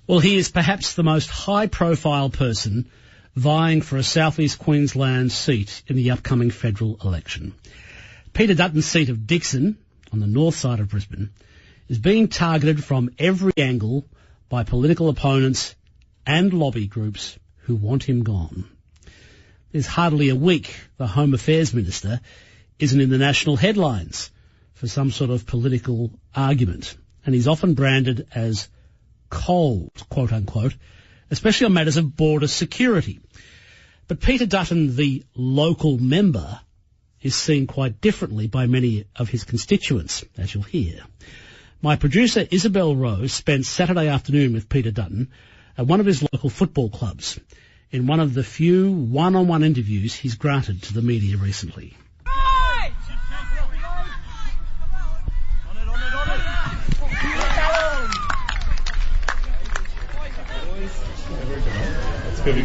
Well, he is perhaps the most high-profile person vying for a South East Queensland seat in the upcoming federal election. Peter Dutton's seat of Dickson, on the north side of Brisbane, is being targeted from every angle by political opponents and lobby groups who want him gone. There's hardly a week the Home Affairs Minister isn't in the national headlines for some sort of political argument, and he's often branded as cold, quote-unquote, especially on matters of border security. But Peter Dutton, the local member, is seen quite differently by many of his constituents, as you'll hear. My producer, Isabelle Rose, spent Saturday afternoon with Peter Dutton at one of his local football clubs in one of the few one-on-one interviews he's granted to the media recently.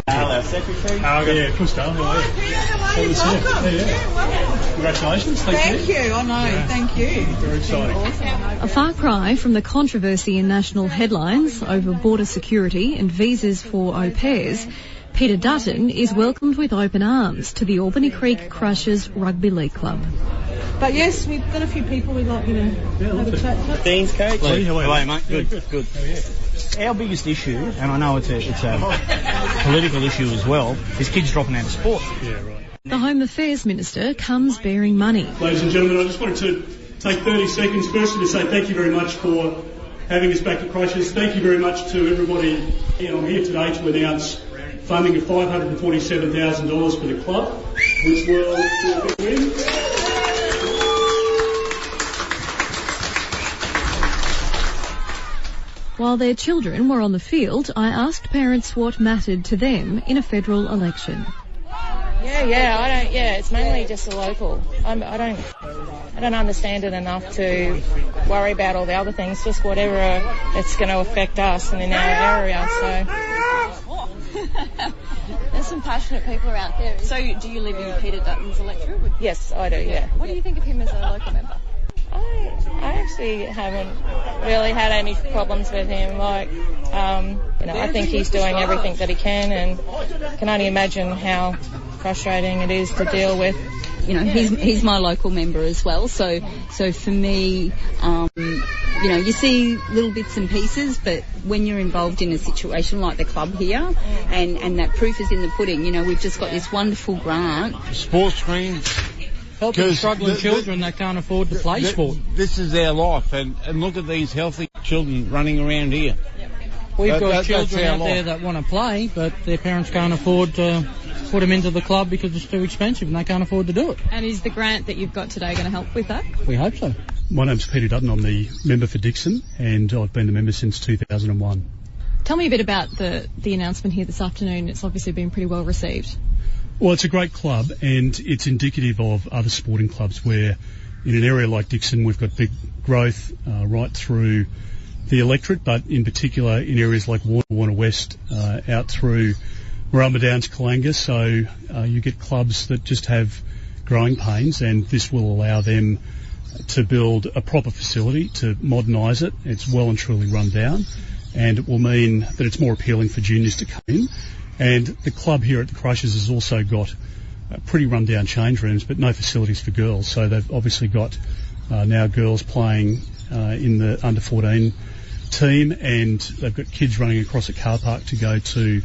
Our secretary. Yeah, of course, Dale. Congratulations. Thank you. I know. Thank you. Very exciting. A far cry from the controversy in national headlines over border security and visas for au pairs, Peter Dutton is welcomed with open arms to the Albany Creek Crushers Rugby League Club. But yes, we've got a few people we'd like you to have a chat to. Dean's coach. Hello, mate. Good. Our biggest issue, and I know it's a political issue as well, is kids dropping out of sport. Yeah, right. The Home Affairs Minister comes bearing money. Ladies and gentlemen, I just wanted to take 30 seconds firstly to say thank you very much for having us back at Crushers. Thank you very much to everybody. I'm here today to announce funding of $547,000 for the club, which will win. While their children were on the field, I asked parents what mattered to them in a federal election. It's mainly just the local. I don't understand it enough to worry about all the other things, just whatever it's going to affect us and in our area, so. There's some passionate people out there. So do you live in Peter Dutton's electorate? Yes, I do, yeah. What do you think of him as a local member? I actually haven't really had any problems with him. I think he's doing everything that he can, and can only imagine how frustrating it is to deal with. He's my local member as well. So for me, you see little bits and pieces, but when you're involved in a situation like the club here, and that proof is in the pudding. We've just got this wonderful grant. Sports screens. Helping struggling children that can't afford to play sport. This is their life, and look at these healthy children running around here. We've got children out there that want to play, but their parents can't afford to put them into the club because it's too expensive and they can't afford to do it. And is the grant that you've got today going to help with that? We hope so. My name's Peter Dutton. I'm the member for Dickson, and I've been the member since 2001. Tell me a bit about the announcement here this afternoon. It's obviously been pretty well received. Well, it's a great club, and it's indicative of other sporting clubs where in an area like Dickson we've got big growth right through the electorate, but in particular in areas like Warner West out through Marama Downs, Kalanga. So you get clubs that just have growing pains, and this will allow them to build a proper facility, to modernise it. It's well and truly run down, and it will mean that it's more appealing for juniors to come in. And the club here at the Crushers has also got pretty run-down change rooms, but no facilities for girls. So they've obviously got now girls playing in the under-14 team, and they've got kids running across a car park to go to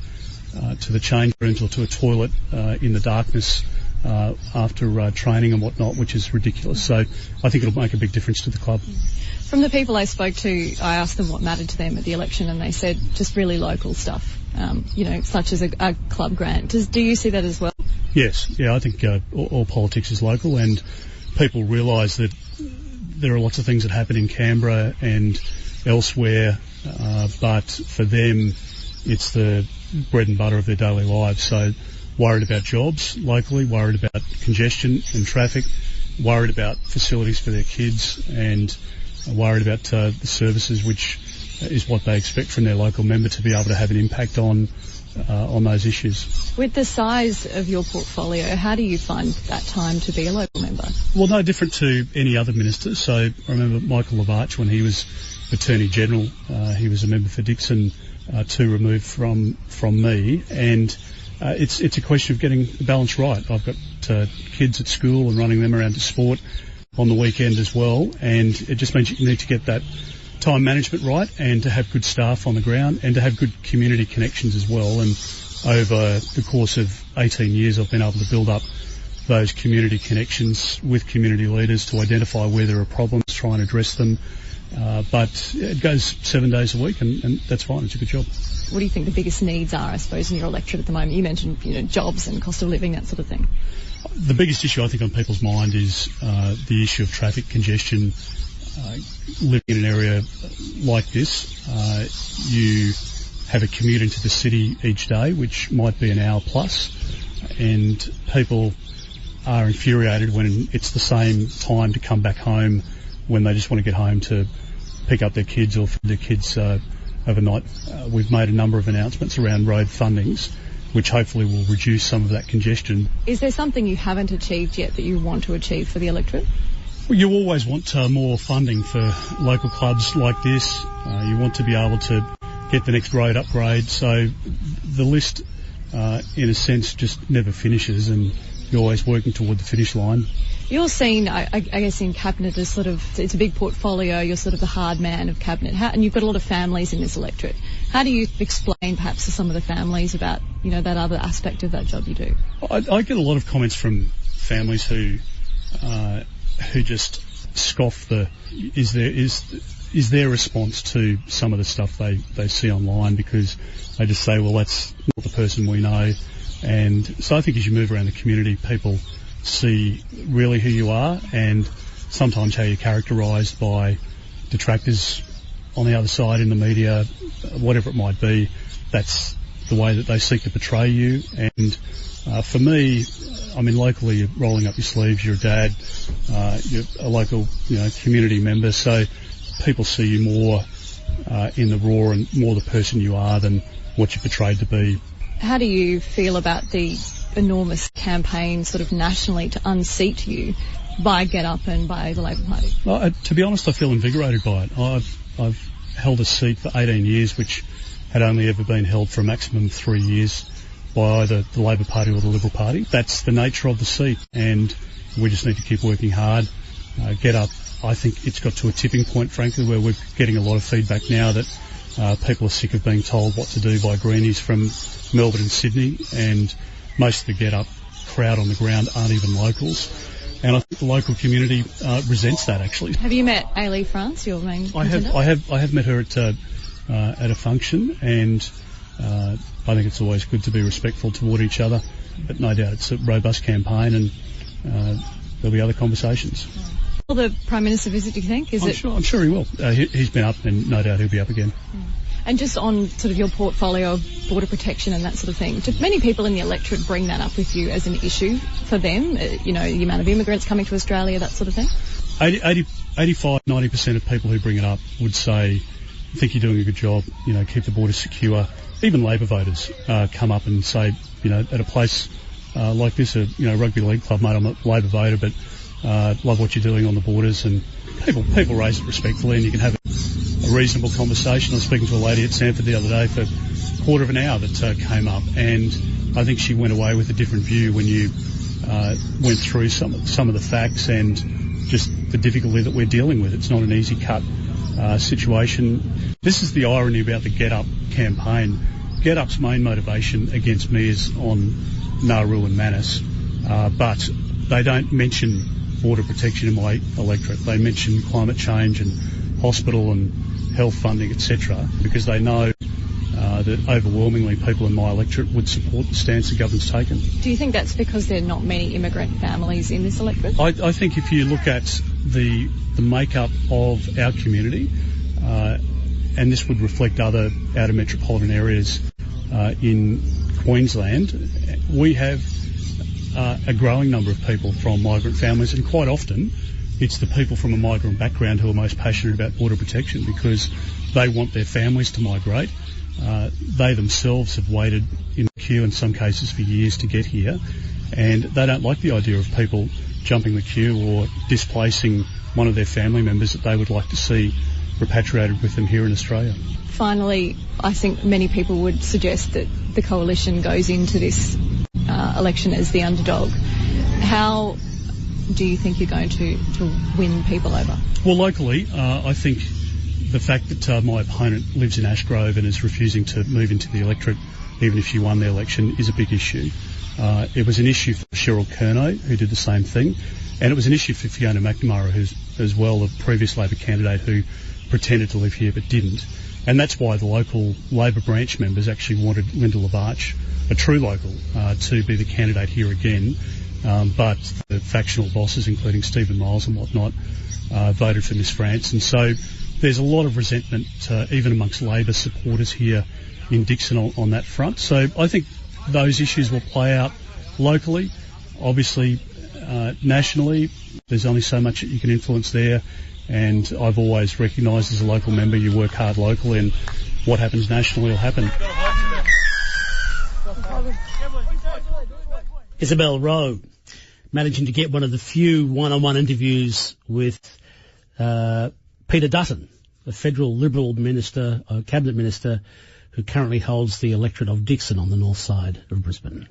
the change rooms or to a toilet in the darkness after training and whatnot, which is ridiculous. So I think it'll make a big difference to the club. From the people I spoke to, I asked them what mattered to them at the election, and they said just really local stuff, such as a club grant. Do you see that as well? Yes, yeah, I think all politics is local, and people realise that there are lots of things that happen in Canberra and elsewhere, but for them it's the bread and butter of their daily lives. So worried about jobs locally, worried about congestion and traffic, worried about facilities for their kids, and worried about the services, which is what they expect from their local member to be able to have an impact on those issues. With the size of your portfolio, how do you find that time to be a local member? Well, no different to any other minister. So I remember Michael Lavarch, when he was Attorney General, he was a member for Dickson two removed from me, and it's a question of getting the balance right. I've got kids at school and running them around to sport on the weekend as well, and it just means you need to get that time management right and to have good staff on the ground and to have good community connections as well. And over the course of 18 years, I've been able to build up those community connections with community leaders to identify where there are problems, try and address them. But it goes 7 days a week, and that's fine. It's a good job. What do you think the biggest needs are, I suppose, in your electorate at the moment? You mentioned, jobs and cost of living, that sort of thing. The biggest issue I think on people's mind is the issue of traffic congestion. Living in an area like this, you have a commute into the city each day, which might be an hour plus, and people are infuriated when it's the same time to come back home when they just want to get home to pick up their kids or feed their kids overnight. We've made a number of announcements around road fundings, which hopefully will reduce some of that congestion. Is there something you haven't achieved yet that you want to achieve for the electorate? Well, you always want more funding for local clubs like this. You want to be able to get the next road upgrade. So the list, in a sense, just never finishes, and you're always working toward the finish line. You're seen, I guess, in Cabinet as sort of, it's a big portfolio, you're sort of the hard man of Cabinet, and you've got a lot of families in this electorate. How do you explain perhaps to some of the families about, that other aspect of that job you do? I get a lot of comments from families who just scoff is their response to some of the stuff they see online, because they just say, well, that's not the person we know. And so I think as you move around the community, people see really who you are, and sometimes how you're characterised by detractors on the other side in the media, whatever it might be. That's the way that they seek to portray you. And for me, I mean, locally, you're rolling up your sleeves, you're a dad, you're a local, community member, so people see you more in the raw and more the person you are than what you're portrayed to be. How do you feel about the enormous campaign sort of nationally to unseat you by Get Up and by the Labor Party? Well, to be honest, I feel invigorated by it. I've held a seat for 18 years, which had only ever been held for a maximum of 3 years by either the Labor Party or the Liberal Party. That's the nature of the seat, and we just need to keep working hard. Get Up, I think it's got to a tipping point, frankly, where we're getting a lot of feedback now that people are sick of being told what to do by greenies from Melbourne and Sydney, and most of the Get Up crowd on the ground aren't even locals. And I think the local community resents that, actually. Have you met Aileen France, your main contender? I have met her at a function, and I think it's always good to be respectful toward each other. But no doubt it's a robust campaign, and there'll be other conversations. Will the Prime Minister visit, do you think? I'm sure he will. He's been up, and no doubt he'll be up again. And just on sort of your portfolio of border protection and that sort of thing, do many people in the electorate bring that up with you as an issue for them? The amount of immigrants coming to Australia, that sort of thing? 85-90% of people who bring it up would say, I think you're doing a good job, keep the border secure. Even Labor voters come up and say, at a place like this, a rugby league club, mate, I'm a Labor voter, but love what you're doing on the borders. And people raise it respectfully, and you can have a reasonable conversation. I was speaking to a lady at Sanford the other day for a quarter of an hour that came up, and I think she went away with a different view when you went through some of the facts and just the difficulty that we're dealing with. It's not an easy cut situation. This is the irony about the Get Up campaign. Get Up's main motivation against me is on Nauru and Manus, but they don't mention border protection in my electorate. They mention climate change and hospital and health funding, etc., because they know that overwhelmingly people in my electorate would support the stance the government's taken. Do you think that's because there are not many immigrant families in this electorate? I think if you look at the makeup of our community, and this would reflect other outer metropolitan areas in Queensland, we have a growing number of people from migrant families, and quite often it's the people from a migrant background who are most passionate about border protection because they want their families to migrate. They themselves have waited in the queue in some cases for years to get here, and they don't like the idea of people jumping the queue or displacing one of their family members that they would like to see repatriated with them here in Australia. Finally, I think many people would suggest that the coalition goes into this election as the underdog. How do you think you're going to win people over? Well, locally, I think the fact that my opponent lives in Ashgrove and is refusing to move into the electorate, even if she won the election, is a big issue. It was an issue for Cheryl Curnow, who did the same thing, and it was an issue for Fiona McNamara, who's as well a previous Labor candidate who pretended to live here but didn't. And that's why the local Labor branch members actually wanted Linda Lavarch, a true local, to be the candidate here again. But the factional bosses, including Stephen Miles and whatnot, voted for Miss France. And so there's a lot of resentment, even amongst Labor supporters here in Dixon on that front. So I think those issues will play out locally. Obviously, nationally, there's only so much that you can influence there. And I've always recognised as a local member, you work hard locally, and what happens nationally will happen. Isabelle Rowe, managing to get one of the few one-on-one interviews with Peter Dutton, the federal Liberal minister, cabinet minister, who currently holds the electorate of Dixon on the north side of Brisbane.